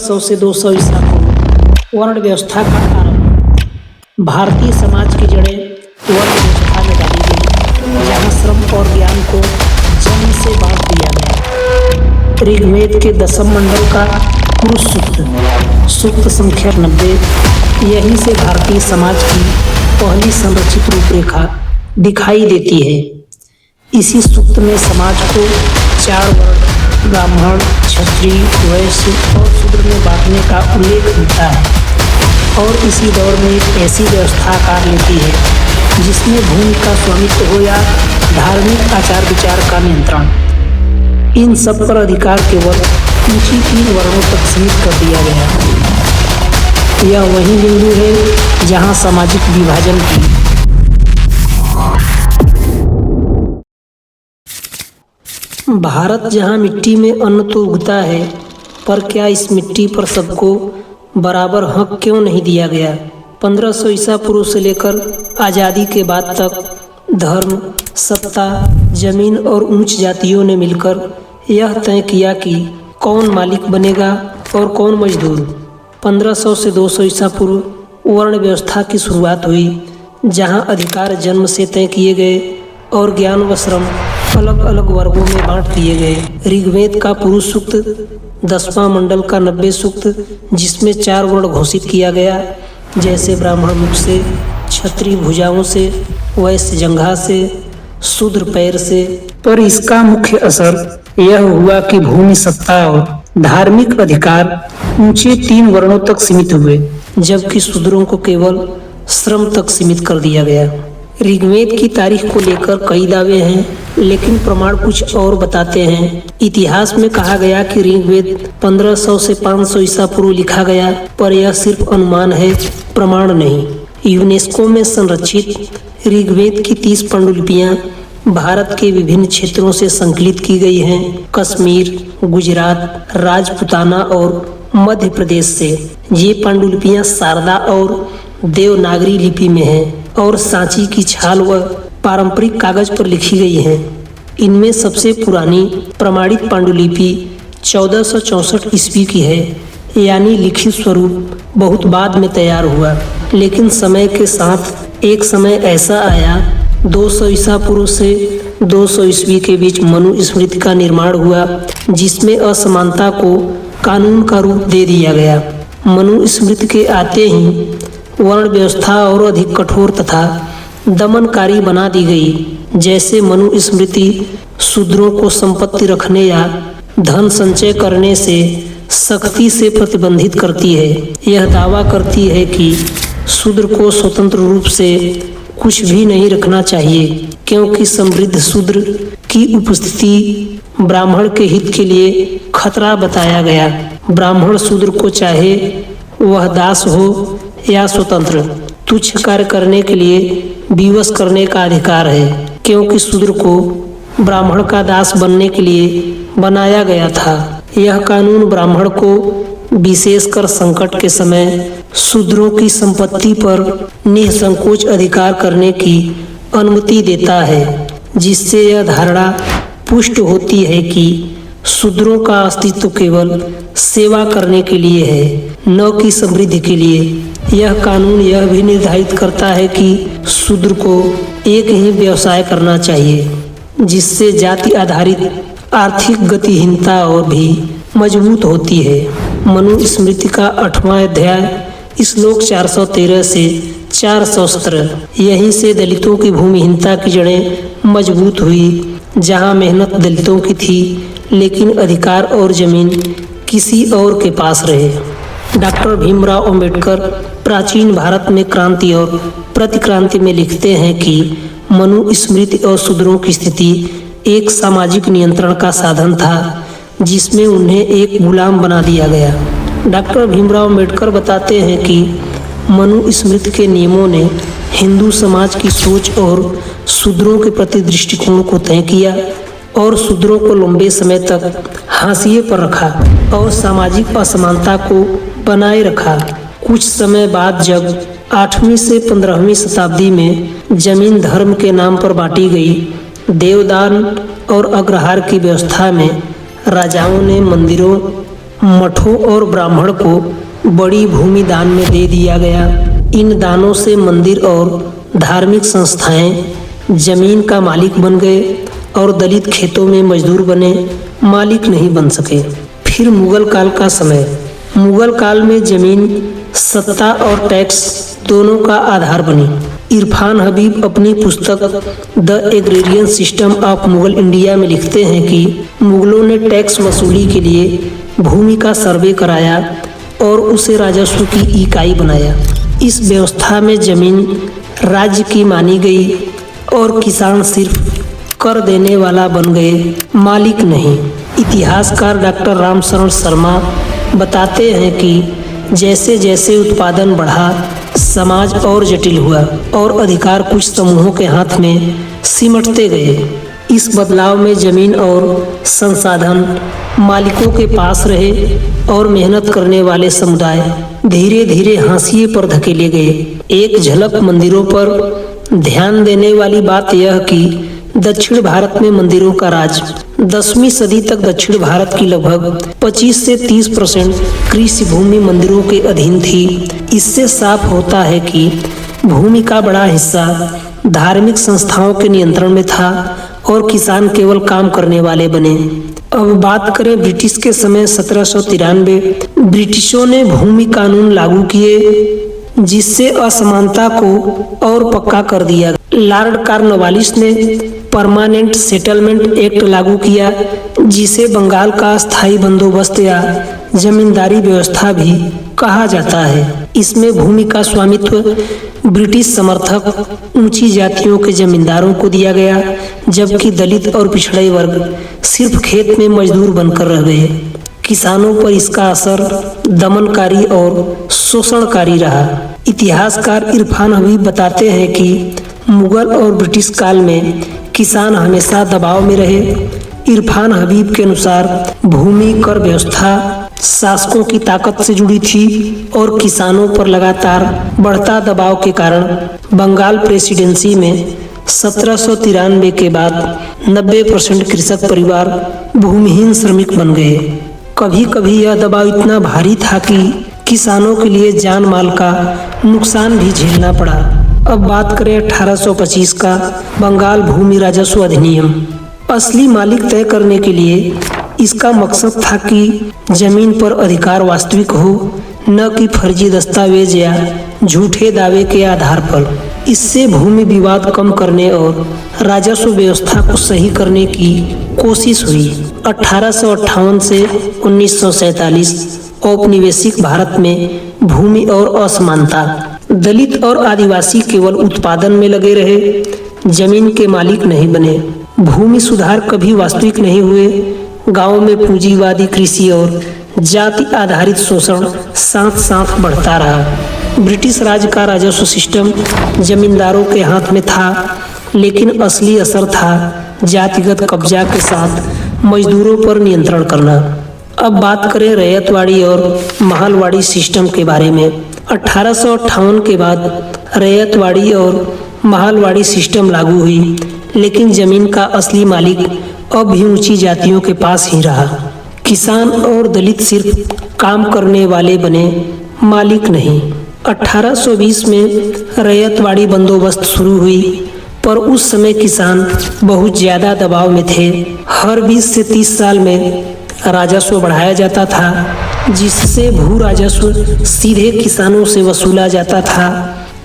1500 से 200 ईसा पूर्व वर्ण व्यवस्था का आरंभ। भारतीय समाज की जड़ें वर्ण व्यवस्था में डाली गई, जहाँ श्रम और ज्ञान को जन्म से बांट दिया गया। ऋग्वेद के 10वें मंडल का पुरुष सूक्त, सूक्त संख्या 90, यहीं से भारतीय समाज की पहली संरचित रूपरेखा दिखाई देती है। इसी सूक्त में समाज को 4 वर्ण ब्राह्मण, क्षत्रिय, वैश्य और शूद्र में बांटने का उल्लेख मिलता है और इसी दौर में एक ऐसी व्यवस्था आकार लेती है जिसमें भूमि का स्वामित्व हो या धार्मिक आचार विचार का नियंत्रण, इन सब पर अधिकार केवल ऊंची 3 वर्णों तक सीमित कर दिया गया। यह वही बिंदु है जहां सामाजिक विभाजन की भारत जहां मिट्टी में अन्न तो उगता है, पर क्या इस मिट्टी पर सबको बराबर हक क्यों नहीं दिया गया? 1500 ईसा पूर्व से लेकर आज़ादी के बाद तक धर्म, सत्ता, जमीन और उच्च जातियों ने मिलकर यह तय किया कि कौन मालिक बनेगा और कौन मजदूर। 1500 से 200 ईसा पूर्व वर्ण व्यवस्था की शुरुआत हुई, जहां अधिकार जन्म से तय किए गए और ज्ञान व श्रम अलग अलग वर्गों में बांट दिए गए। ऋग्वेद का पुरुष सूक्त, 10वां मंडल का 90 सूक्त, जिसमें 4 वर्ण घोषित किया गया, जैसे ब्राह्मण मुख से, क्षत्रिय भुजाओं से, वैश्य जंघा से, शूद्र पैर से। पर इसका मुख्य असर यह हुआ कि भूमि, सत्ता और धार्मिक अधिकार ऊंचे 3 वर्णों तक सीमित हुए, जबकि शूद्रों को केवल श्रम तक सीमित कर दिया गया। ऋग्वेद की तारीख को लेकर कई दावे हैं, लेकिन प्रमाण कुछ और बताते हैं। इतिहास में कहा गया कि ऋग्वेद 1500 से 500 ईसा पूर्व लिखा गया, पर यह सिर्फ अनुमान है, प्रमाण नहीं। यूनेस्को में संरक्षित ऋग्वेद की 30 पांडुलिपियां भारत के विभिन्न क्षेत्रों से संकलित की गई हैं। कश्मीर, गुजरात, राजपुताना और मध्य प्रदेश से। ये पांडुलिपियां शारदा और देवनागरी लिपि में हैं और सांची की छाल व पारंपरिक कागज पर लिखी गई हैं। इनमें सबसे पुरानी प्रमाणित पांडुलिपि 1464 ईस्वी की है, यानी लिखित स्वरूप बहुत बाद में तैयार हुआ। लेकिन समय के साथ एक समय ऐसा आया, 200 ईसा पूर्व से 200 ईस्वी के बीच मनुस्मृति का निर्माण हुआ, जिसमें असमानता को कानून का रूप दे दिया गया। मनुस्मृति के आते ही वर्ण व्यवस्था और अधिक कठोर तथा दमनकारी बना दी गई। जैसे मनुस्मृति शूद्रों को संपत्ति रखने या धन संचय करने से सख्ती से प्रतिबंधित करती है। यह दावा करती है कि शूद्र को स्वतंत्र रूप से कुछ भी नहीं रखना चाहिए, क्योंकि समृद्ध शूद्र की उपस्थिति ब्राह्मण के हित के लिए खतरा बताया गया। ब्राह्मण शूद्र को चाहे वह दास हो या स्वतंत्र, तुच्छ कार्य करने के लिए विवश करने का अधिकार है, क्योंकि शूद्र को ब्राह्मण का दास बनने के लिए बनाया गया था। यह कानून ब्राह्मण को विशेषकर संकट के समय शूद्रों की संपत्ति पर निसंकोच अधिकार करने की अनुमति देता है, जिससे यह धारणा पुष्ट होती है कि शूद्रों का अस्तित्व केवल सेवा करने के लिए है, न कि समृद्धि के लिए। यह कानून यह भी निर्धारित करता है कि शूद्र को एक ही व्यवसाय करना चाहिए, जिससे जाति आधारित आर्थिक गतिहीनता और भी मजबूत होती है। मनुस्मृति का 8वां अध्याय श्लोक 413 से 417, यहीं से दलितों की भूमिहीनता की जड़ें मजबूत हुई। जहां मेहनत दलितों की थी, लेकिन अधिकार और जमीन किसी और के पास रहे। डॉक्टर भीमराव अंबेडकर प्राचीन भारत में क्रांति और प्रतिक्रांति में लिखते हैं कि मनुस्मृति और शूद्रों की स्थिति एक सामाजिक नियंत्रण का साधन था, जिसमें उन्हें एक गुलाम बना दिया गया। डॉक्टर भीमराव अंबेडकर बताते हैं कि मनुस्मृति के नियमों ने हिंदू समाज की सोच और शूद्रों के प्रति दृष्टिकोण को तय किया और शूद्रों को लंबे समय तक हाशिए पर रखा और सामाजिक असमानता को बनाए रखा। कुछ समय बाद जब 8वीं से 15वीं शताब्दी में जमीन धर्म के नाम पर बांटी गई, देवदान और अग्रहार की व्यवस्था में राजाओं ने मंदिरों मठों और ब्राह्मण को बड़ी भूमि दान में दे दिया गया। इन दानों से मंदिर और धार्मिक संस्थाएं जमीन का मालिक बन गए और दलित खेतों में मजदूर बने, मालिक नहीं बन सके। फिर मुगल काल का समय। मुगल काल में जमीन सत्ता और टैक्स दोनों का आधार बनी। इरफान हबीब अपनी पुस्तक the agrarian system of Mughal India में लिखते हैं कि मुगलों ने टैक्स वसूली के लिए भूमि का सर्वे कराया और उसे राजस्व की इकाई बनाया। इस व्यवस्था में जमीन राज्य की मानी गई और किसान सिर्फ कर देने वाला बन गए, मालिक नहीं। इतिहासकार डॉक्टर रामशरण शर्मा बताते हैं कि जैसे जैसे उत्पादन बढ़ा, समाज और जटिल हुआ और अधिकार कुछ समूहों के हाथ में सिमटते गए। इस बदलाव में जमीन और संसाधन मालिकों के पास रहे और मेहनत करने वाले समुदाय धीरे धीरे हाशिए पर धकेले गए। एक झलक मंदिरों पर ध्यान देने वाली बात यह कि दक्षिण भारत में मंदिरों का राज 10वीं सदी तक दक्षिण भारत की लगभग 25 से 30% कृषि भूमि मंदिरों के अधीन थी। इससे साफ होता है कि भूमि का बड़ा हिस्सा धार्मिक संस्थाओं के नियंत्रण में था और किसान केवल काम करने वाले बने। अब बात करें ब्रिटिश के समय 1793। ब्रिटिशों ने भूमि कानून लागू किए जिससे असमानता को और पक्का कर दिया। लॉर्ड कॉर्नवालिस ने परमानेंट सेटलमेंट एक्ट लागू किया जिसे बंगाल का स्थायी बंदोबस्त या जमींदारी व्यवस्था भी कहा जाता है। इसमें भूमि का स्वामित्व ब्रिटिश समर्थक ऊंची जातियों के जमींदारों को दिया गया, जबकि दलित और पिछड़े वर्ग सिर्फ खेत में मजदूर बनकर रह गए। किसानों पर इसका असर दमनकारी और शोषणकारी रहा। इतिहासकार इरफान हबीब बताते हैं कि मुगल और ब्रिटिश काल में किसान हमेशा दबाव में रहे। इरफान हबीब के अनुसार भूमि कर व्यवस्था शासकों की ताकत से जुड़ी थी और किसानों पर लगातार बढ़ता दबाव के कारण बंगाल प्रेसिडेंसी में 1793 के बाद 90% कृषक परिवार भूमिहीन श्रमिक बन गए। कभी कभी यह दबाव इतना भारी था कि किसानों के लिए जान माल का नुकसान भी झेलना पड़ा। अब बात करें 1825 का बंगाल भूमि राजस्व अधिनियम। असली मालिक तय करने के लिए इसका मकसद था कि जमीन पर अधिकार वास्तविक हो, न कि फर्जी दस्तावेज या झूठे दावे के आधार पर। इससे भूमि विवाद कम करने और राजस्व व्यवस्था को सही करने की कोशिश हुई। 1858 से 1947 औपनिवेशिक भारत में भूमि और असमानता। दलित और आदिवासी केवल उत्पादन में लगे रहे, जमीन के मालिक नहीं बने। भूमि सुधार कभी वास्तविक नहीं हुए। गांव में पूंजीवादी कृषि और जाति आधारित शोषण साथ साथ बढ़ता रहा। ब्रिटिश राज का राजस्व सिस्टम जमींदारों के हाथ में था, लेकिन असली असर था जातिगत कब्जा के साथ मजदूरों पर नियंत्रण करना। अब बात करें रैयतवाड़ी और महलवाड़ी सिस्टम के बारे में। 1858 के बाद रैयतवाड़ी और महलवाड़ी सिस्टम लागू हुई, लेकिन जमीन का असली मालिक अब भी ऊंची जातियों के पास ही रहा। किसान और दलित सिर्फ काम करने वाले बने, मालिक नहीं। 1820 में रैयतवाड़ी बंदोबस्त शुरू हुई, पर उस समय किसान बहुत ज्यादा दबाव में थे। हर 20 से 30 साल में राजस्व बढ़ाया जाता था, जिससे भू राजस्व सीधे किसानों से वसूला जाता था,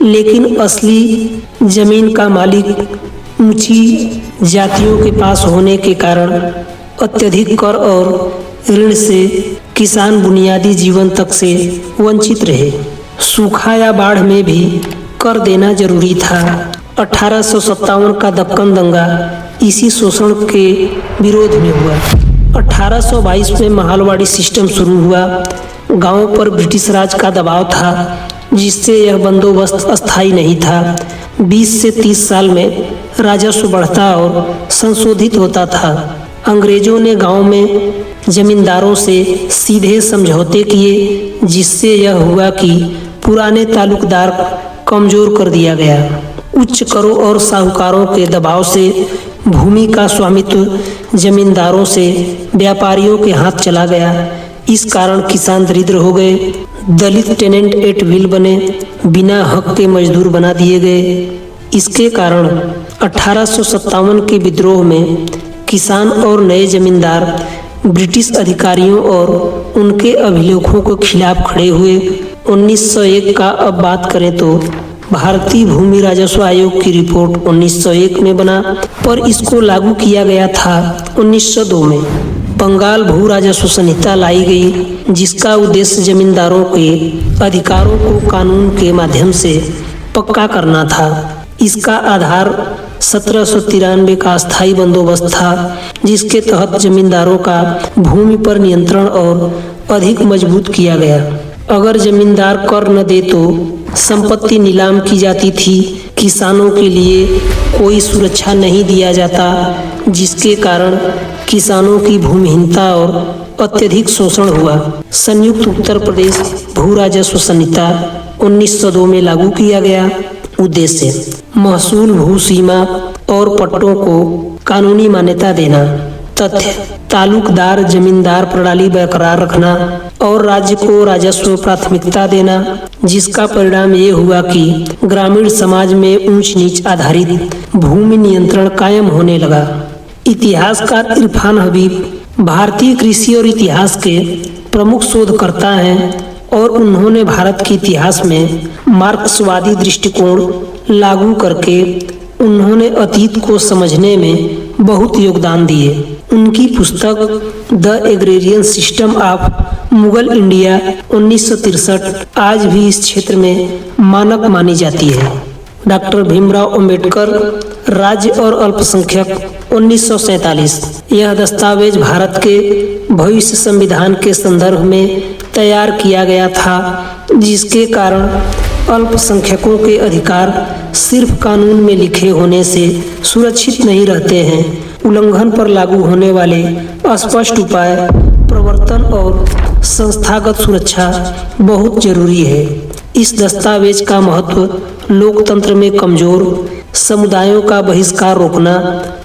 लेकिन असली जमीन का मालिक ऊंची जातियों के पास होने के कारण अत्यधिक कर और ऋण से किसान बुनियादी जीवन तक से वंचित रहे। सूखा या बाढ़ में भी कर देना जरूरी था। 1857 का दक्कन दंगा इसी शोषण के विरोध में हुआ। 1822 में महलवाड़ी सिस्टम शुरू हुआ। गांवों पर ब्रिटिश राज का दबाव था, जिससे यह बंदोबस्त अस्थायी नहीं था। 20 से 30 साल में राजस्व बढ़ता और संशोधित होता था। अंग्रेजों ने गांव में जमींदारों से सीधे समझौते किए, जिससे यह हुआ कि पुराने तालुकदार कमजोर कर दिया गया। उच्च करों और साहूकारों के दबाव से भूमि का स्वामित्व जमींदारों से व्यापारियों के हाथ चला गया। इस कारण किसान दरिद्र हो गए, दलित टेनेंट एट विल बने, बिना हक के मजदूर बना दिए गए। इसके कारण 1857 के विद्रोह में किसान और नए जमींदार ब्रिटिश अधिकारियों और उनके अभिलेखों के खिलाफ खड़े हुए। 1901 का अब बात करें तो भारतीय भूमि राजस्व आयोग की रिपोर्ट 1901 में बना, पर इसको लागू किया गया था 1902 में। बंगाल भू राजस्व संहिता लाई गई, जिसका उद्देश्य जमींदारों के अधिकारों को कानून के माध्यम से पक्का करना था। इसका आधार 1793 का स्थायी बंदोबस्त था, जिसके तहत जमींदारों का भूमि पर नियंत्रण और अधिक मजबूत किया गया। अगर जमींदार कर न दे तो संपत्ति नीलाम की जाती थी। किसानों के लिए कोई सुरक्षा नहीं दिया जाता, जिसके कारण किसानों की भूमिहीनता और अत्यधिक शोषण हुआ। संयुक्त उत्तर प्रदेश भू राजस्व संहिता 1902 में लागू किया गया। उद्देश्य महसूल, भू सीमा और पट्टों को कानूनी मान्यता देना। तथ्य तालुकदार जमींदार प्रणाली बरकरार रखना और राज्य को राजस्व प्राथमिकता देना, जिसका परिणाम ये हुआ कि ग्रामीण समाज में ऊंच नीच आधारित भूमि नियंत्रण कायम होने लगा। इतिहासकार इरफान हबीब भारतीय कृषि और इतिहास के प्रमुख शोधकर्ता हैं और उन्होंने भारत के इतिहास में मार्क्सवादी दृष्टिकोण लागू करके उन्होंने अतीत को समझने में बहुत योगदान दिए। उनकी पुस्तक the agrarian system of Mughal India 1963 आज भी इस क्षेत्र में मानक मानी जाती है। डॉक्टर भीमराव अंबेडकर राज्य और अल्पसंख्यक 1947। यह दस्तावेज भारत के भविष्य संविधान के संदर्भ में तैयार किया गया था, जिसके कारण अल्पसंख्यकों के अधिकार सिर्फ कानून में लिखे होने से सुरक्षित नहीं रहते हैं। उल्लंघन पर लागू होने वाले स्पष्ट उपाय, प्रवर्तन और संस्थागत सुरक्षा बहुत जरूरी है। इस दस्तावेज का महत्व लोकतंत्र में कमजोर समुदायों का बहिष्कार रोकना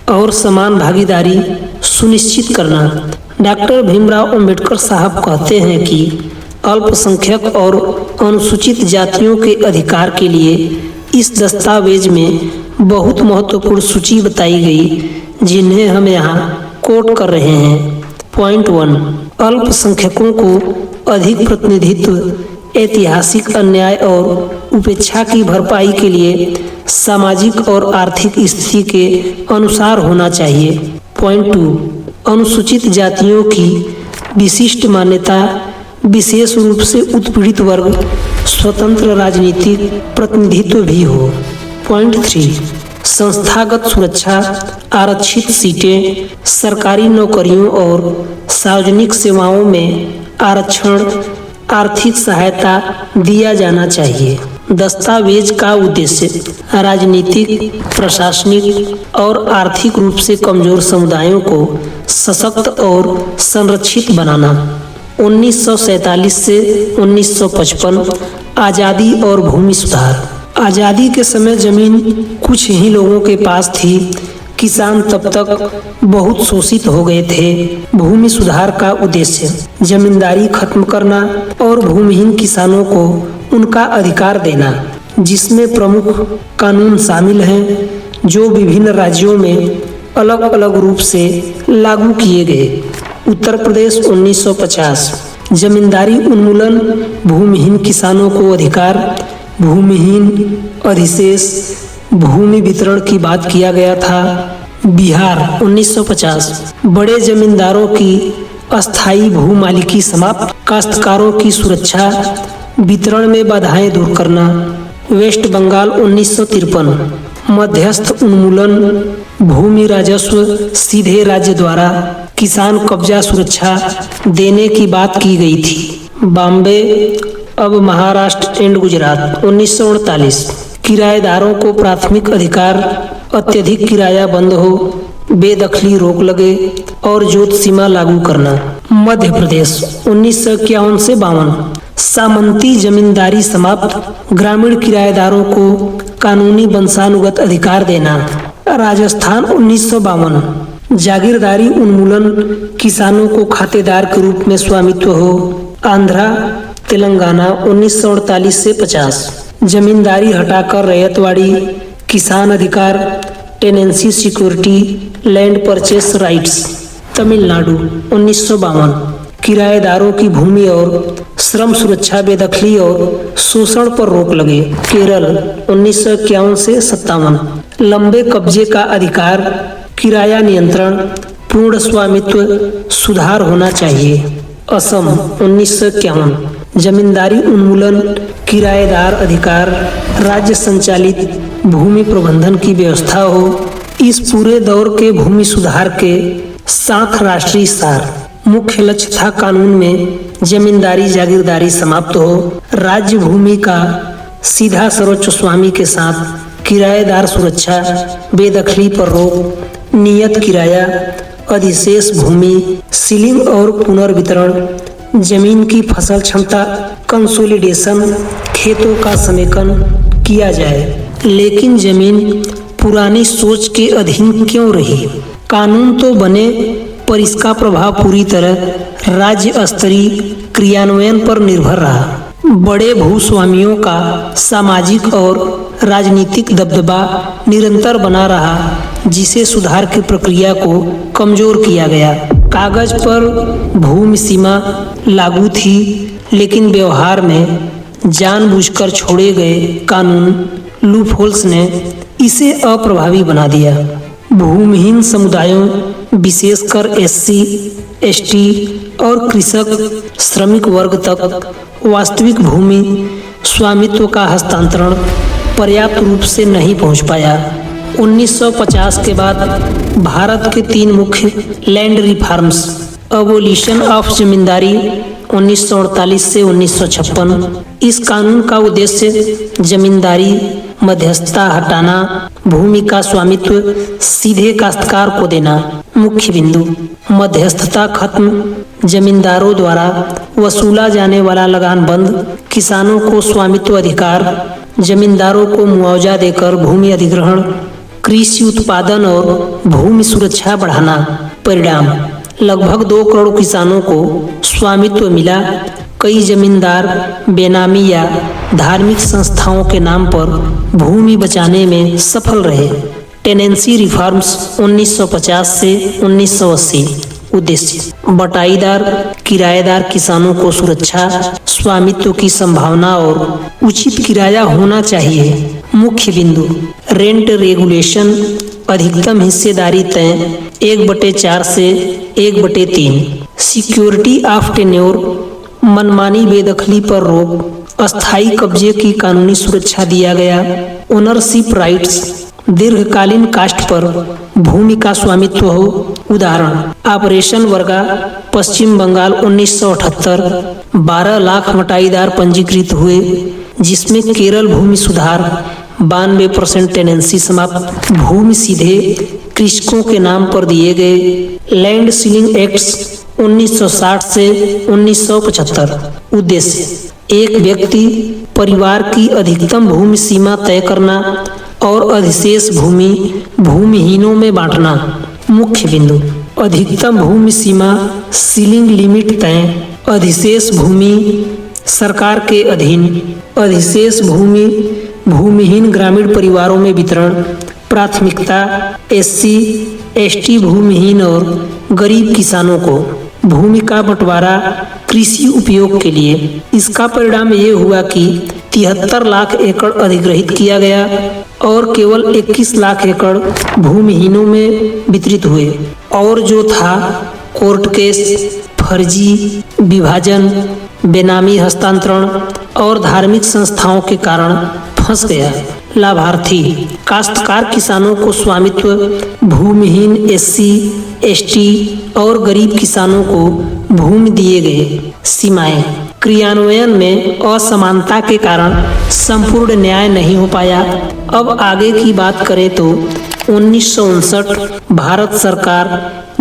और समान भागीदारी सुनिश्चित करना। डॉक्टर भीमराव अंबेडकर साहब कहते हैं कि अल्पसंख्यक और अनुसूचित जातियों के अधिकार के लिए इस दस्तावेज में बहुत महत्वपूर्ण सूची बताई गई, जिन्हें हम यहाँ कोट कर रहे हैं। पॉइंट 1, अल्पसंख्यकों को अधिक प्रतिनिधित्व ऐतिहासिक अन्याय और उपेक्षा की भरपाई के लिए सामाजिक और आर्थिक स्थिति के अनुसार होना चाहिए। पॉइंट 2, अनुसूचित जातियों की विशिष्ट मान्यता, विशेष रूप से उत्पीड़ित वर्ग, स्वतंत्र राजनीतिक प्रतिनिधित्व भी हो। पॉइंट 3, संस्थागत सुरक्षा, आरक्षित सीटें, सरकारी नौकरियों और सार्वजनिक सेवाओं में आरक्षण, आर्थिक सहायता दिया जाना चाहिए। दस्तावेज का उद्देश्य राजनीतिक, प्रशासनिक और आर्थिक रूप से कमजोर समुदायों को सशक्त और संरक्षित बनाना। 1947 से 1955 आज़ादी और भूमि सुधार। आज़ादी के समय जमीन कुछ ही लोगों के पास थी। किसान तब तक बहुत शोषित हो गए थे। भूमि सुधार का उद्देश्य जमींदारी खत्म करना और भूमिहीन किसानों को उनका अधिकार देना, जिसमें प्रमुख कानून शामिल हैं जो विभिन्न राज्यों में अलग अलग रूप से लागू किए गए। उत्तर प्रदेश 1950 जमींदारी उन्मूलन, भूमिहीन किसानों को अधिकार, भूमिहीन अधिशेष, भूमि वितरण की बात किया गया था। बिहार 1950 बड़े जमींदारों की अस्थायी भूमालिकी समाप्त, काश्तकारों की सुरक्षा, वितरण में बाधाएं दूर करना। वेस्ट बंगाल 1953 मध्यस्थ उन्मूलन, भूमि राजस्व सीधे राज्य द्वारा किसान कब्जा सुरक्षा देने की बात की गई थी। बॉम्बे अब महाराष्ट्र एंड गुजरात 1948 किराएदारों को प्राथमिक अधिकार, अत्यधिक किराया बंद हो, बेदखली रोक लगे और जोत सीमा लागू करना। मध्य प्रदेश 1951 से 52 सामंती जमींदारी समाप्त, ग्रामीण किराएदारों को कानूनी वंशानुगत अधिकार देना। राजस्थान 1952 जागीरदारी उन्मूलन, किसानों को खातेदार के रूप में स्वामित्व हो। आंध्रा तेलंगाना 1948 से 50। जमींदारी हटाकर रैयतवाड़ी, किसान अधिकार, tenancy security, land purchase rights. Tamil Nadu 1952। किराएदारों की भूमि और श्रम सुरक्षा, बेदखली और शोषण पर रोक लगे। केरल 1951 से 57। लंबे कब्जे का अधिकार, किराया नियंत्रण, पूर्ण स्वामित्व, सुधार होना चाहिए। असम 1951। जमींदारी उन्मूलन, किराएदार अधिकार, राज्य संचालित भूमि प्रबंधन की व्यवस्था हो। इस पूरे दौर के भूमि सुधार के 7 राष्ट्रीय सार। मुख्य लक्ष्य था कानून में जमींदारी जागीरदारी समाप्त हो, राज्य भूमि का सीधा सर्वोच्च स्वामी के साथ किराएदार सुरक्षा, बेदखली पर रोक, नियत किराया, अधिशेष भूमि, सीलिंग और पुनर्वितरण, जमीन की फसल क्षमता, कंसोलिडेशन, खेतों का समेकन किया जाए। लेकिन जमीन पुरानी सोच के अधीन क्यों रही? कानून तो बने पर इसका प्रभाव पूरी तरह राज्य स्तरीय क्रियान्वयन पर निर्भर रहा। बड़े भूस्वामियों का सामाजिक और राजनीतिक दबदबा निरंतर बना रहा, जिसे सुधार की प्रक्रिया को कमजोर किया गया। कागज पर भूमि सीमा लागू थी, लेकिन व्यवहार में जानबूझकर छोड़े गए कानून लूपहोल्स ने इसे अप्रभावी बना दिया। भूमिहीन समुदायों, विशेषकर एससी, एसटी और कृषक श्रमिक वर्ग तक वास्तविक भूमि स्वामित्व का हस्तांतरण पर्याप्त रूप से नहीं पहुंच पाया। 1950 के बाद भारत के 3 मुख्य लैंड रिफॉर्म्स, अबोलिशन ऑफ जमींदारी 1948 से 1956। इस कानून का उद्देश्य जमींदारी मध्यस्थता हटाना, भूमि का स्वामित्व सीधे काश्तकार को देना। मुख्य बिंदु: मध्यस्थता खत्म, जमींदारों द्वारा वसूला जाने वाला लगान बंद, किसानों को स्वामित्व अधिकार, जमींदारों को मुआवजा देकर भूमि अधिग्रहण, कृषि उत्पादन और भूमि सुरक्षा बढ़ाना। परिणाम: लगभग 2 करोड़ किसानों को स्वामित्व मिला। कई जमींदार बेनामी या धार्मिक संस्थाओं के नाम पर भूमि बचाने में सफल रहे। टेनेंसी रिफॉर्म्स 1950 से 1980। उद्देश्य: बटाईदार किराएदार किसानों को सुरक्षा, स्वामित्व की संभावना और उचित किराया होना चाहिए। मुख्य बिंदु: रेंट रेगुलेशन, अधिकतम हिस्सेदारी तय 1/4 से 1/3। सिक्योरिटी ऑफ टेन्योर, मनमानी बेदखली पर रोक, अस्थायी कब्जे की कानूनी सुरक्षा दिया गया। ओनरशिप राइट्स, दीर्घकालीन कास्ट पर भूमि का स्वामित्व हो। उदाहरण: ऑपरेशन वर्गा, पश्चिम बंगाल 1978, 12 लाख बटाईदार पंजीकृत हुए, जिसमें केरल भूमि सुधार 92% टेनेंसी समाप्त, भूमि सीधे कृषकों के नाम पर दिए गए। लैंड सीलिंग एक्ट्स 1960 से 1975। उद्देश्य: एक व्यक्ति परिवार की अधिकतम भूमि सीमा तय करना और अधिशेष भूमि भूमिहीनों में बांटना। मुख्य बिंदु: अधिकतम भूमि सीमा सीलिंग लिमिट तय, अधिशेष भूमि सरकार के अधीन, अधिशेष भूमि भूमिहीन ग्रामीण परिवारों में वितरण। प्राथमिकता: एससी, एसटी भूमिहीन और गरीब किसानों को। भूमि का बंटवारा कृषि उपयोग के लिए। इसका परिणाम ये हुआ कि 73 लाख एकड़ अधिग्रहित किया गया और केवल 21 लाख एकड़ भूमिहीनों में वितरित हुए, और जो था कोर्ट केस, फर्जी विभाजन, बेनामी हस्तांतरण और धार्मिक संस्थाओं के कारण फंस गया। लाभार्थी: काश्तकार किसानों को स्वामित्व, भूमिहीन एससी, एसटी और गरीब किसानों को भूमि दिए गए। सीमाएं: क्रियान्वयन में असमानता के कारण संपूर्ण न्याय नहीं हो पाया। अब आगे की बात करें तो 1959 भारत सरकार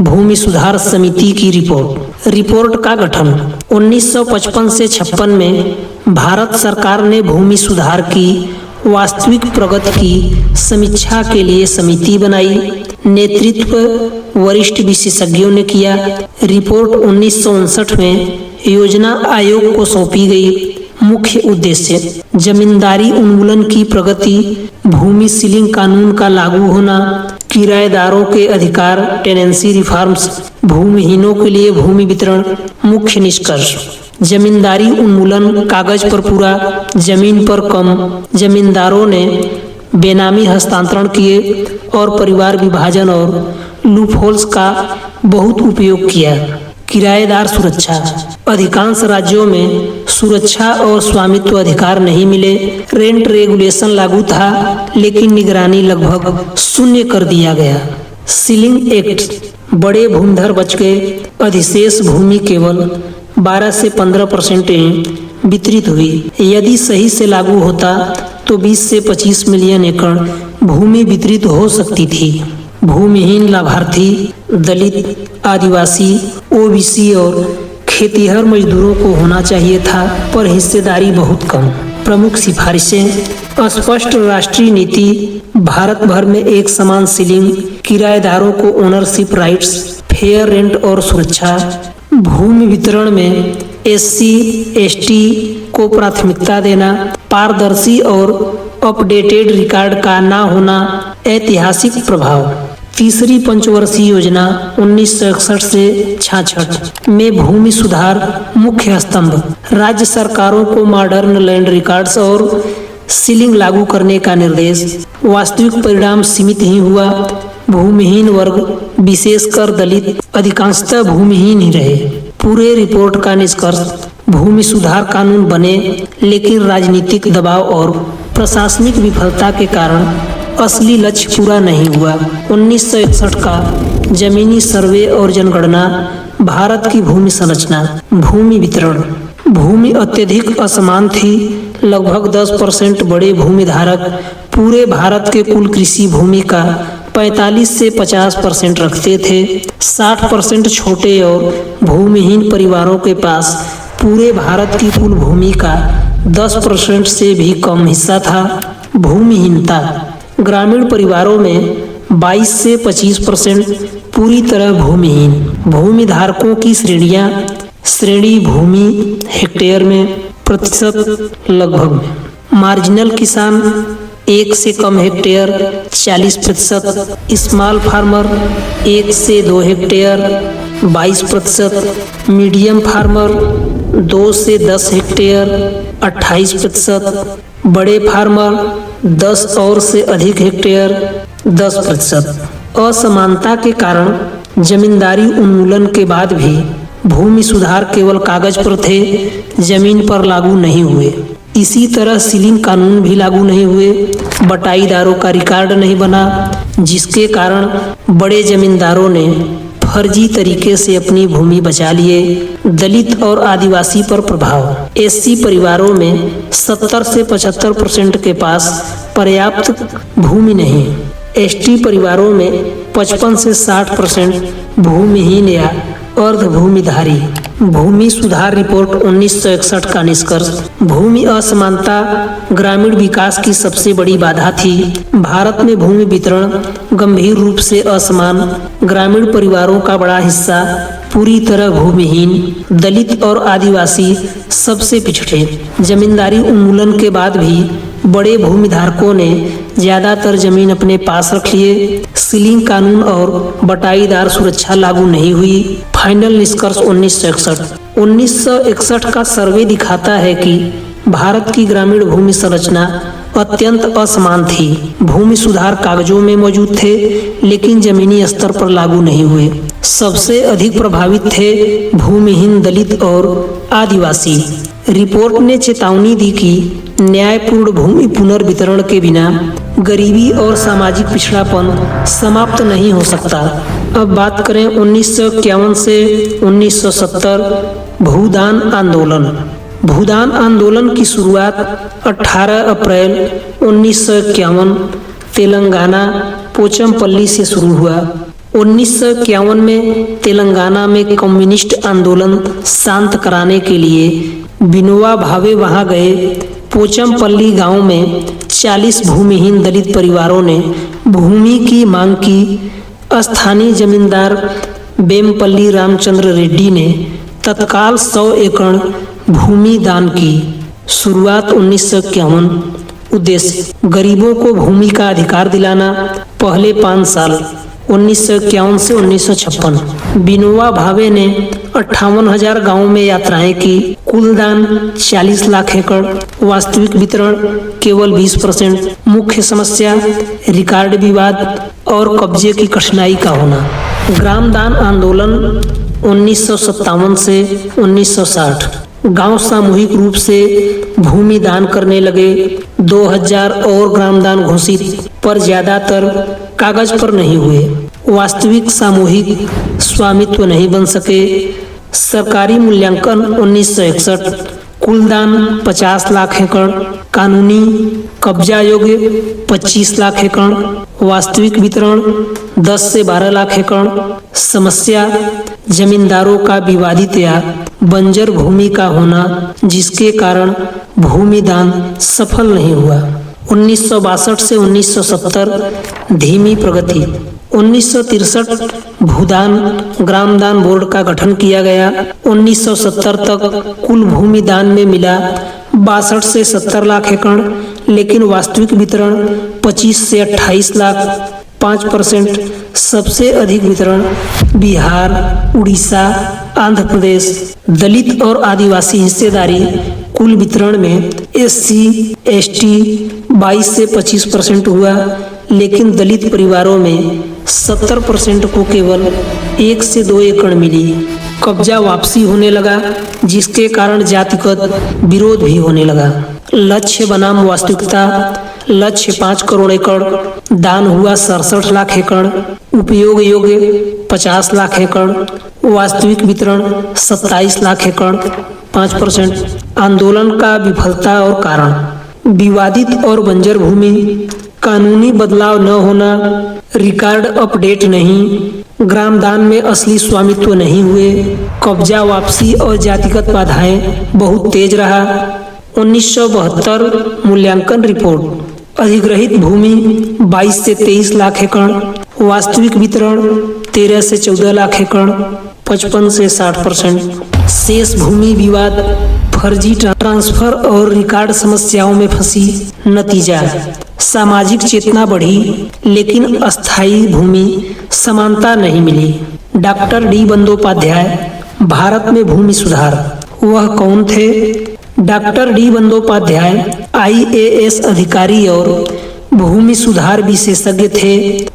भूमि सुधार समिति की रिपोर्ट का गठन। 1955 से 56 में भारत सरकार ने भूमि सुधार की वास्तविक प्रगति की समीक्षा के लिए समिति बनाई। नेतृत्व वरिष्ठ विशेषज्ञों ने किया। रिपोर्ट 1959 में योजना आयोग को सौंपी गई। मुख्य उद्देश्य जमींदारी उन्मूलन की प्रगति, भूमि सीलिंग कानून का लागू होना, किराएदारों के अधिकार, टेनेंसी रिफॉर्म्स, भूमिहीनों के लिए भूमि वितरण। मुख्य निष्कर्ष जमींदारी उन्मूलन कागज पर पूरा, जमीन पर कम। जमींदारों ने बेनामी हस्तांतरण किए और परिवार विभाजन और लूपहोल्स का बहुत उपयोग किया। किराएदार सुरक्षा अधिकांश राज्यों में सुरक्षा और स्वामित्व अधिकार नहीं मिले। रेंट रेगुलेशन लागू था, लेकिन निगरानी लगभग शून्य कर दिया गया। सीलिंग एक्ट बड़े भूमिधर बच गए। अधिशेष भूमि केवल 12 से 15% वितरित हुई। यदि सही से लागू होता तो 20 से 25 मिलियन एकड़ भूमि वितरित हो सकती थी। भूमिहीन लाभार्थी दलित, आदिवासी, ओबीसी और खेतिहर मजदूरों को होना चाहिए था, पर हिस्सेदारी बहुत कम। प्रमुख सिफारिशें स्पष्ट राष्ट्रीय नीति, भारत भर में एक समान सीलिंग, किराएदारों को ओनरशिप राइट्स, फेयर रेंट और सुरक्षा, भूमि वितरण में एससी एसटी को प्राथमिकता देना, पारदर्शी और अपडेटेड रिकॉर्ड का ना होना। ऐतिहासिक प्रभाव तीसरी पंचवर्षीय योजना 1961 से 66 में भूमि सुधार मुख्य स्तंभ। राज्य सरकारों को मॉडर्न लैंड रिकॉर्ड्स और सीलिंग लागू करने का निर्देश। वास्तविक परिणाम सीमित ही हुआ। भूमिहीन वर्ग, विशेषकर दलित, अधिकांशतः भूमिहीन ही रहे। पूरे रिपोर्ट का निष्कर्ष भूमि सुधार कानून बने, लेकिन राजनीतिक दबाव और प्रशासनिक विफलता के कारण असली लक्ष्य पूरा नहीं हुआ। 1961 का जमीनी सर्वे और जनगणना, भारत की भूमि संरचना, भूमि वितरण। भूमि अत्यधिक असमान थी। लगभग 10% बड़े भूमिधारक पूरे भारत के कुल कृषि भूमि का 45 से 50% रखते थे। 60% छोटे और भूमिहीन परिवारों के पास पूरे भारत की कुल भूमि का 10% से भी कम हिस्सा था। भूमिहीनता ग्रामीण परिवारों में 22 से 25% पूरी तरह भूमिहीन। भूमिधारकों की श्रेणियां, श्रेणी भूमि हेक्टेयर में, प्रतिशत लगभग। मार्जिनल किसान 1 से कम हेक्टेयर 40%, स्मॉल फार्मर 1 से 2 हेक्टेयर 22%, मीडियम फार्मर 2 से 10 हेक्टेयर 28%, बड़े फार्मर 10 और से अधिक हेक्टेयर 10%। असमानता के कारण जमींदारी उन्मूलन के बाद भी भूमि सुधार केवल कागज पर थे, जमीन पर लागू नहीं हुए। इसी तरह सीलिंग कानून भी लागू नहीं हुए। बटाईदारों का रिकॉर्ड नहीं बना, जिसके कारण बड़े जमींदारों ने फर्जी तरीके से अपनी भूमि बचा लिए। दलित और आदिवासी पर प्रभाव एससी परिवारों में 70 से 75% के पास पर्याप्त भूमि नहीं। एसटी परिवारों में 55 से 60% भूमिहीन या अर्ध भूमिधारी। भूमि सुधार रिपोर्ट 1961 का निष्कर्ष भूमि असमानता ग्रामीण विकास की सबसे बड़ी बाधा थी। भारत में भूमि वितरण गंभीर रूप से असमान, ग्रामीण परिवारों का बड़ा हिस्सा पूरी तरह भूमिहीन, दलित और आदिवासी सबसे पिछड़े। जमींदारी उन्मूलन के बाद भी बड़े भूमिधारकों ने ज्यादातर जमीन अपने पास रख लिए। सीलिंग कानून और बटाईदार सुरक्षा लागू नहीं हुई। फाइनल निष्कर्ष 1961 का सर्वे दिखाता है कि भारत की ग्रामीण भूमि संरचना अत्यंत असमान थी। भूमि सुधार कागजों में मौजूद थे, लेकिन जमीनी स्तर पर लागू नहीं हुए। सबसे अधिक प्रभावित थे भूमिहीन, दलित और आदिवासी। रिपोर्ट ने चेतावनी दी कि न्यायपूर्ण भूमि पुनर्वितरण के बिना गरीबी और सामाजिक पिछड़ापन समाप्त नहीं हो सकता। अब बात करें 1951 से 1970 भूदान आंदोलन। भूदान आंदोलन की शुरुआत 18 अप्रैल 1951 तेलंगाना पोचमपल्ली से शुरू हुआ। 1951 में तेलंगाना में कम्युनिस्ट आंदोलन शांत कराने के लिए विनोबा भावे वहां गए। पोचमपल्ली गांव में 40 भूमिहीन दलित परिवारों ने भूमि की मांग की। स्थानीय जमींदार बेमपल्ली रामचंद्र रेड्डी ने तत्काल 100 एकड़ भूमि दान की। शुरुआत 1951। उद्देश्य गरीबों को भूमि का अधिकार दिलाना। पहले 5 साल 1951 से 1956। विनोबा भावे ने 58,000 गांवों में यात्राएं की। कुल दान 40 लाख एकड़। वास्तविक वितरण केवल 20%। मुख्य समस्या रिकॉर्ड विवाद और कब्जे की कठिनाई का होना। ग्राम दान आंदोलन 1957 से 1960। गांव सामूहिक रूप से भूमि दान करने लगे। 2000 और ग्राम दान घोषित, पर ज्यादातर कागज पर नहीं हुए। वास्तविक सामूहिक स्वामित्व नहीं बन सके। सरकारी मूल्यांकन 1961। कुल दान 50 लाख एकड़। कानूनी कब्जा योग्य 25 लाख एकड़। वास्तविक वितरण 10 से 12 लाख एकड़। समस्या जमींदारों का विवादित या बंजर भूमि का होना, जिसके कारण भूमि दान सफल नहीं हुआ। 1962 से 1970 धीमी प्रगति। 1963 भूदान ग्राम दान बोर्ड का गठन किया गया। 1970 तक कुल भूमि दान में मिला 62 से 70 लाख एकड़, लेकिन वास्तविक वितरण 25 से 28 लाख, 5%। सबसे अधिक वितरण बिहार, उड़ीसा, आंध्र प्रदेश। दलित और आदिवासी हिस्सेदारी कुल वितरण में SC, ST 22 से 25% हुआ, लेकिन दलित परिवारों में 70% को केवल 1 से 2 एकड़ मिली। कब्जा वापसी होने लगा, जिसके कारण जातिगत विरोध भी होने लगा। लक्ष्य बनाम वास्तविकता। लक्ष्य 5 करोड़ एकड़। दान हुआ 67 लाख एकड़। उपयोग योग्य 50 लाख एकड़। वास्तविक वितरण 27 लाख एकड़, 5%। आंदोलन का विफलता और कारण विवादित और बंजर भूमि, कानूनी बदलाव न होना, रिकॉर्ड अपडेट नहीं, ग्राम दान में असली स्वामित्व नहीं हुए, कब्जा वापसी और जातिगत बाधाएं बहुत तेज रहा। 1972 मूल्यांकन रिपोर्ट। अधिग्रहित भूमि 22 से 23 लाख एकड़। वास्तविक वितरण 13 से 14 लाख एकड़, 55 से 60%। शेष भूमि विवाद, फर्जी ट्रांसफर और रिकॉर्ड समस्याओं में फंसी। नतीजा सामाजिक चेतना बढ़ी, लेकिन अस्थायी भूमि समानता नहीं मिली। डॉक्टर डी बंदोपाध्याय, भारत में भूमि सुधार। वह कौन थे? डॉक्टर डी बंदोपाध्याय IAS अधिकारी और भूमि सुधार विशेषज्ञ थे।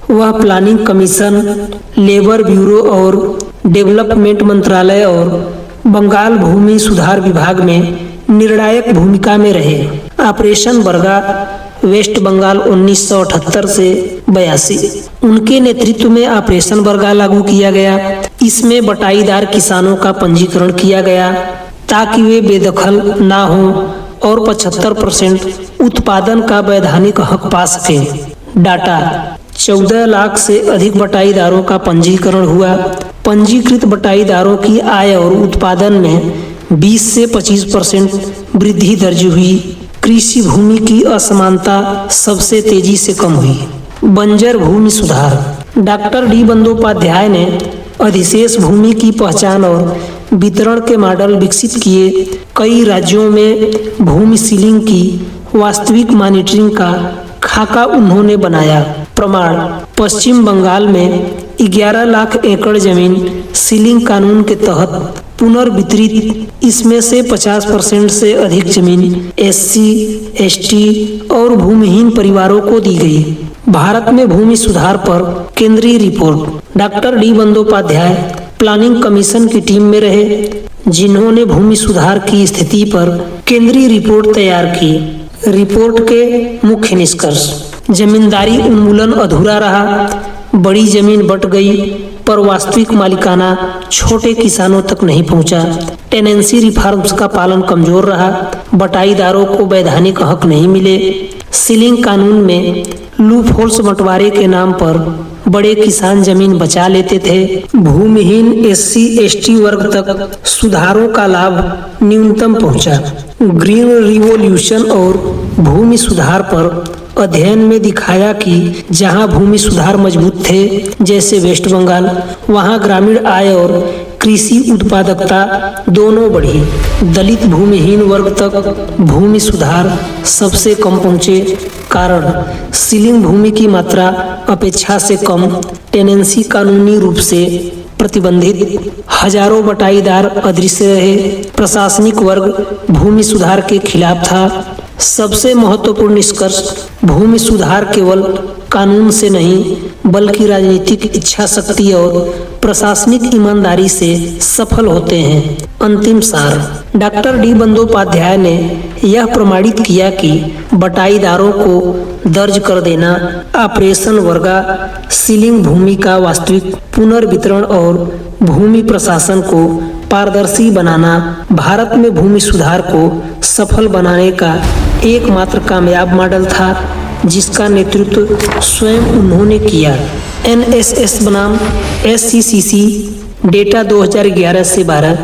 वह प्लानिंग कमीशन, लेबर ब्यूरो और डेवलपमेंट मंत्रालय और बंगाल भूमि सुधार विभाग में निर्णायक भूमिका में रहे। ऑपरेशन बरगा, वेस्ट बंगाल 1978 से 82। उनके नेतृत्व में ऑपरेशन बरगा लागू किया गया। इसमें बटाईदार किसानों का पंजीकरण किया गया ताकि वे बेदखल ना हों और 75% उत्पादन का वैधानिक हक पा सकें। डाटा 14 लाख से अधिक बटाईदारों का पंजीकरण हुआ। पंजीकृत बटाईदारों की आय और उत्पादन में 20 से 25% वृद्धि दर्ज हुई। कृषि भूमि की असमानता सबसे तेजी से कम हुई। बंजर भूमि सुधार। डॉक्टर डी बंदोपाध्याय ने अधिशेष भूमि की पहचान और वितरण के मॉडल विकसित किए। कई राज्यों में भूमि सीलिंग की वास्तविक मॉनिटरिंग का खाका उन्होंने बनाया। प्रमाण पश्चिम बंगाल में 11 लाख एकड़ जमीन सीलिंग कानून के तहत पुनर्वितरित। इसमें से 50% से अधिक जमीन SC, ST और भूमिहीन परिवारों को दी गई। भारत में भूमि सुधार पर केंद्रीय रिपोर्ट। Doctor D Bandyopadhyay planning commission की टीम में रहे, जिन्होंने भूमि सुधार की स्थिति पर केंद्रीय रिपोर्ट तैयार की। रिपोर्ट के मुख्य निष्कर्ष: जमींदारी उन्मूलन अधूरा रहा, बड़ी जमीन बंट गई पर वास्तविक मालिकाना छोटे किसानों तक नहीं पहुंचा। टेनेंसी रिफॉर्म्स का पालन कमजोर रहा, बटाईदारों को वैधानिक हक नहीं मिले। सीलिंग कानून में लूप होल्स बंटवारे के नाम पर बड़े किसान जमीन बचा लेते थे। भूमिहीन SC, ST वर्ग तक सुधारों का लाभ न्यूनतम पहुंचा। ग्रीन रिवॉल्यूशन और भूमि सुधार पर अध्ययन में दिखाया कि जहां भूमि सुधार मजबूत थे, जैसे वेस्ट बंगाल, वहां ग्रामीण आय और कृषि उत्पादकता दोनों बढ़ी। दलित भूमिहीन वर्ग तक भूमि सुधार सबसे कम पहुंचे। कारण सीलिंग भूमि की मात्रा अपेक्षा से कम, टेनेंसी कानूनी रूप से प्रतिबंधित, हजारों बटाईदार अदृश्य रहे, प्रशासनिक वर्ग भूमि सुधार के खिलाफ था। सबसे महत्वपूर्ण निष्कर्ष, भूमि सुधार केवल कानून से नहीं बल्कि राजनीतिक इच्छा शक्ति और प्रशासनिक ईमानदारी से सफल होते हैं। अंतिम सार, डॉक्टर डी बंदोपाध्याय ने यह प्रमाणित किया कि बटाईदारों को दर्ज कर देना, ऑपरेशन वर्गा, सीलिंग भूमि का वास्तविक पुनर्वितरण और भूमि प्रशासन को पारदर्शी बनाना भारत में भूमि सुधार को सफल बनाने का एकमात्र कामयाब मॉडल था, जिसका नेतृत्व स्वयं उन्होंने किया। एनएसएस बनाम एससीसीसी डेटा 2011 से 12।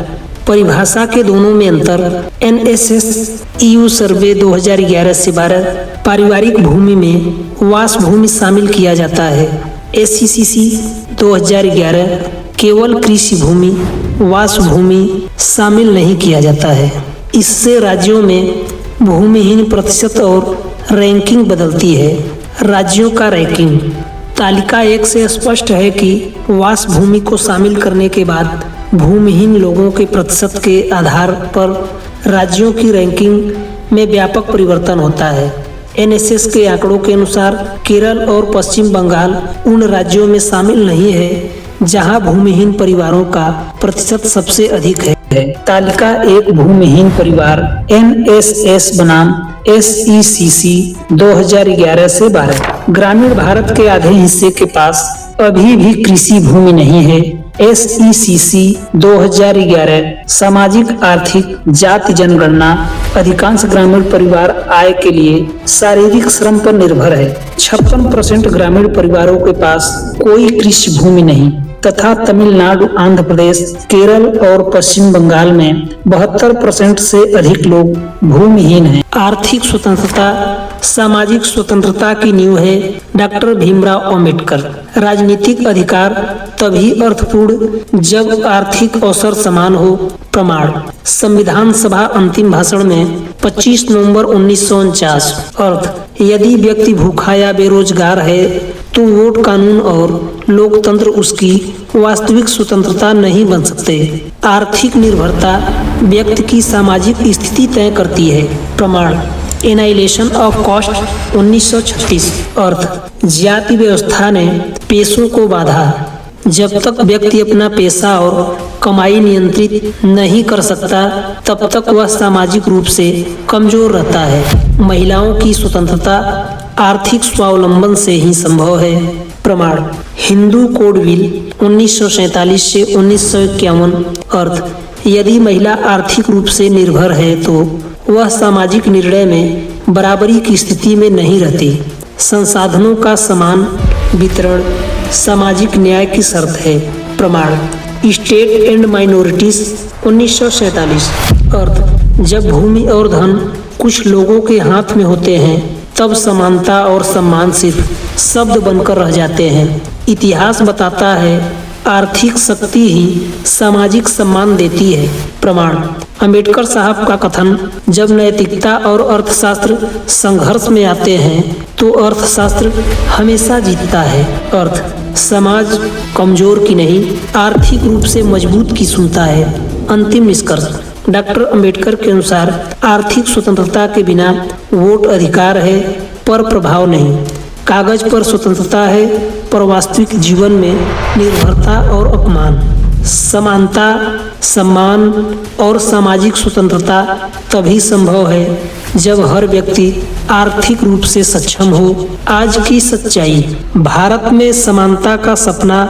परिभाषा के दोनों में अंतर। एनएसएस ईयू सर्वे 2011 से 12 पारिवारिक भूमि में वास भूमि शामिल किया जाता है। एससीसीसी 2011 केवल कृषि भूमि, वास भूमि शामिल नहीं किया जाता है। इससे राज्यों में भूमिहीन प्रतिशत और रैंकिंग बदलती है। राज्यों का रैंकिंग। तालिका 1 से स्पष्ट है कि वास भूमि को शामिल करने के बाद भूमिहीन लोगों के प्रतिशत के आधार पर राज्यों की रैंकिंग में व्यापक परिवर्तन होता है। एनएसएस के आंकड़ों के अनुसार केरल और पश्चिम बंगाल उन राज्यों में शामिल नहीं है जहां भूमिहीन परिवारों का प्रतिशत सबसे अधिक है। तालिका 1 भूमिहीन परिवार एनएसएस बनाम एसईसीसी 2011 से 12। ग्रामीण भारत के आधे हिस्से के पास अभी भी कृषि भूमि नहीं है। एसईसीसी 2011 सामाजिक आर्थिक जाति जनगणना। अधिकांश ग्रामीण परिवार आय के लिए शारीरिक श्रम पर निर्भर है। 56% ग्रामीण परिवारों के पास कोई कृषि भूमि नहीं तथा तमिलनाडु, आंध्र प्रदेश, केरल और पश्चिम बंगाल में 72% से अधिक लोग भूमिहीन हैं। आर्थिक स्वतंत्रता सामाजिक स्वतंत्रता की नींव है। डॉक्टर भीमराव अंबेडकर। राजनीतिक अधिकार तभी अर्थपूर्ण जब आर्थिक अवसर समान हो। प्रमाण। संविधान सभा अंतिम भाषण में 25 नवंबर 1949। अर्थ, यदि व्यक्ति भूखा या बेरोजगार है तो वोट, कानून और लोकतंत्र उसकी वास्तविक स्वतंत्रता नहीं बन सकते। आर्थिक निर्भरता व्यक्ति की सामाजिक स्थिति तय करती है। प्रमाण। Annihilation of cast 1936। अर्थ, जाति व्यवस्था ने पेशों को बांधा। जब तक व्यक्ति अपना पेशा और कमाई नियंत्रित नहीं कर सकता तब तक वह सामाजिक रूप से कमजोर रहता है। महिलाओं की स्वतंत्रता आर्थिक स्वावलंबन से ही संभव है। प्रमाण। हिंदू कोड बिल 1947 से 1951। अर्थ, यदि महिला आर्थिक रूप से निर्भर है तो वह सामाजिक निर्णय में बराबरी की स्थिति में नहीं रहती। संसाधनों का समान वितरण सामाजिक न्याय की शर्त है। प्रमाण। State and minorities 1947। अर्थ, जब भूमि और धन कुछ लोगों के हाथ में होते हैं तब समानता और सम्मान सिर्फ शब्द बनकर रह जाते हैं। इतिहास बताता है आर्थिक शक्ति ही सामाजिक सम्मान देती है। प्रमाण। अंबेडकर साहब का कथन, जब नैतिकता और अर्थशास्त्र संघर्ष में आते हैं तो अर्थशास्त्र हमेशा जीतता है। अर्थ, समाज कमजोर की नहीं आर्थिक रूप से मजबूत की सुनता है। अंतिम निष्कर्ष। डॉक्टर अंबेडकर के अनुसार आर्थिक स्वतंत्रता के बिना वोट अधिकार है पर प्रभाव नहीं। कागज पर स्वतंत्रता है पर वास्तविक जीवन में निर्भरता और अपमान। समानता, सम्मान और सामाजिक स्वतंत्रता तभी संभव है जब हर व्यक्ति आर्थिक रूप से सक्षम हो। आज की सच्चाई। भारत में समानता का सपना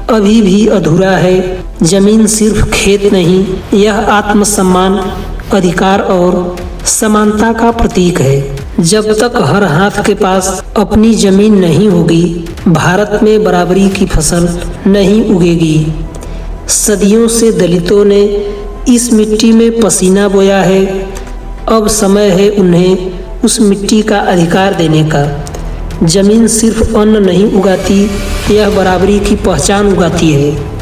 अभी भी अधूरा है। जमीन सिर्फ खेत नहीं, यह आत्मसम्मान, अधिकार और समानता का प्रतीक है। जब तक हर हाथ के पास अपनी जमीन नहीं होगी, भारत में बराबरी की फसल नहीं उगेगी। सदियों से दलितों ने इस मिट्टी में पसीना बोया है। अब समय है उन्हें उस मिट्टी का अधिकार देने का। जमीन सिर्फ अन्न नहीं उगाती, यह बराबरी की पहचान उगाती है।